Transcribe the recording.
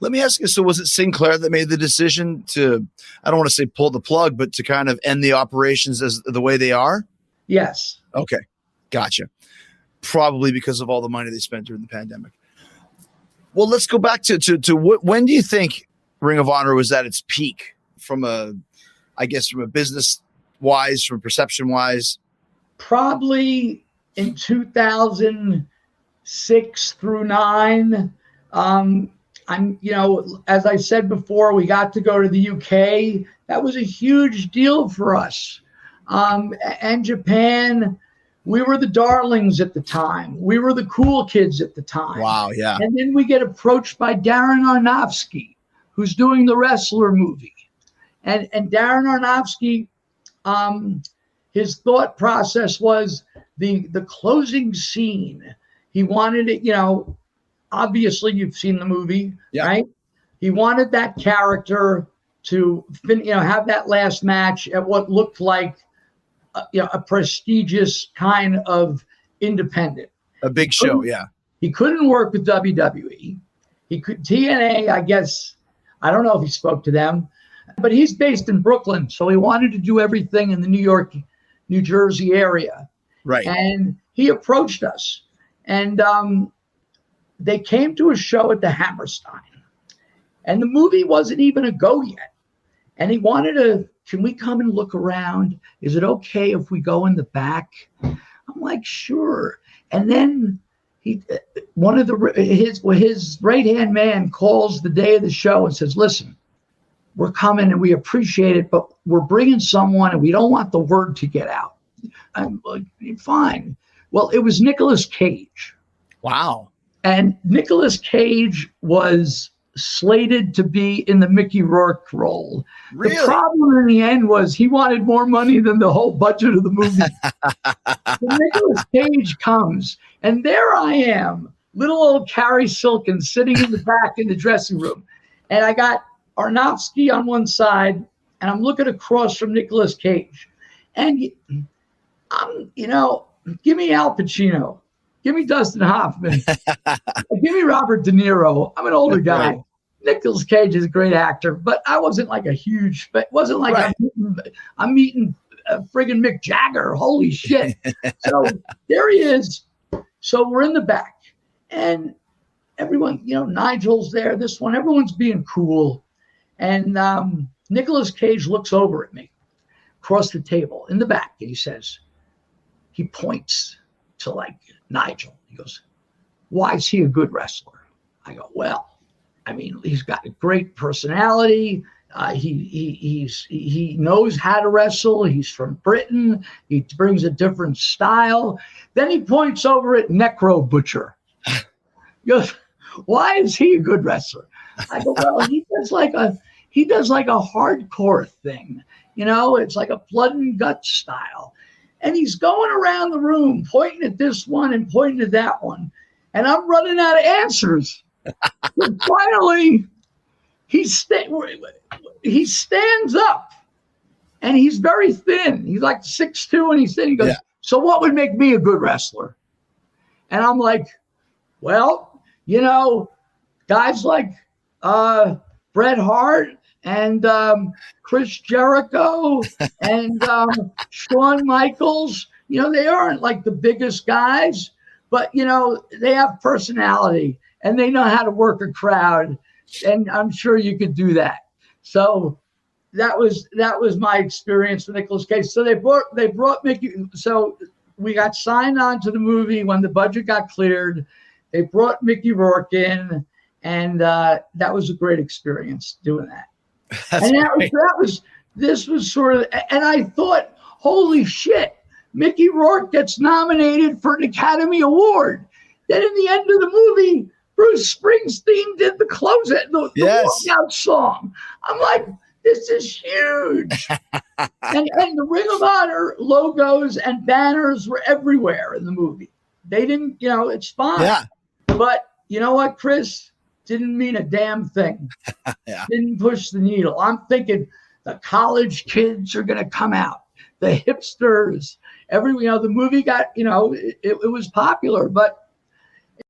Let me ask you, so was it Sinclair that made the decision to, I don't want to say pull the plug, but to kind of end the operations as the way they are? Yes. Okay. Gotcha. Probably because of all the money they spent during the pandemic. Well, let's go back to when do you think Ring of Honor was at its peak from a business wise, from perception wise? Probably in 2006 through 9. As I said before, we got to go to the UK. That was a huge deal for us. And Japan, we were the darlings at the time. We were the cool kids at the time. Wow, yeah. And then we get approached by Darren Aronofsky, who's doing the Wrestler movie. And Darren Aronofsky, his thought process was the closing scene. He wanted it, obviously you've seen the movie, right? He wanted that character to have that last match at what looked like a prestigious kind of independent. A big show, yeah. He couldn't work with WWE. He could TNA, I guess. I don't know if he spoke to them, but he's based in Brooklyn, so he wanted to do everything in the New York, New Jersey area. Right. And he approached us, and they came to a show at the Hammerstein, and the movie wasn't even a go yet. And he wanted to, can we come and look around? Is it okay if we go in the back? I'm like, sure. And then his right-hand man calls the day of the show and says, listen, we're coming and we appreciate it, but we're bringing someone and we don't want the word to get out. I'm like, fine. Well, it was Nicolas Cage. Wow. And Nicolas Cage was slated to be in the Mickey Rourke role. Really? The problem in the end was he wanted more money than the whole budget of the movie. So Nicolas Cage comes, and there I am, little old Cary Silkin sitting in the back in the dressing room. And I got Aronofsky on one side, and I'm looking across from Nicolas Cage. And I'm, give me Al Pacino. Give me Dustin Hoffman. Give me Robert De Niro. I'm an older guy. Right. Nicolas Cage is a great actor, but I wasn't like a huge, but wasn't like right. I'm meeting friggin' Mick Jagger. Holy shit. So there he is. So we're in the back, and everyone, Nigel's there, this one, everyone's being cool. And Nicolas Cage looks over at me across the table in the back, and he points to Nigel. He goes, why is he a good wrestler? I go, well, he's got a great personality. He knows how to wrestle. He's from Britain. He brings a different style. Then he points over at Necro Butcher. He goes, why is he a good wrestler? I go, well, he does like a hardcore thing. It's like a blood and guts style. And he's going around the room, pointing at this one and pointing at that one. And I'm running out of answers. And finally, he stands up. And he's very thin. He's like 6'2", and he's thin. He goes, so what would make me a good wrestler? And I'm like, well, guys like Bret Hart and Chris Jericho and Shawn Michaels, they aren't like the biggest guys, but, they have personality and they know how to work a crowd. And I'm sure you could do that. So that was my experience with Nicolas Cage. So they brought Mickey. So we got signed on to the movie when the budget got cleared. They brought Mickey Rourke in, and that was a great experience doing that. This was sort of, and I thought, holy shit, Mickey Rourke gets nominated for an Academy Award. Then in the end of the movie, Bruce Springsteen did the the walkout song. I'm like, this is huge. and the Ring of Honor logos and banners were everywhere in the movie. They didn't, it's fine. Yeah. But you know what, Chris? Didn't mean a damn thing. Didn't push the needle. I'm thinking the college kids are going to come out, the hipsters, the movie got, it was popular, but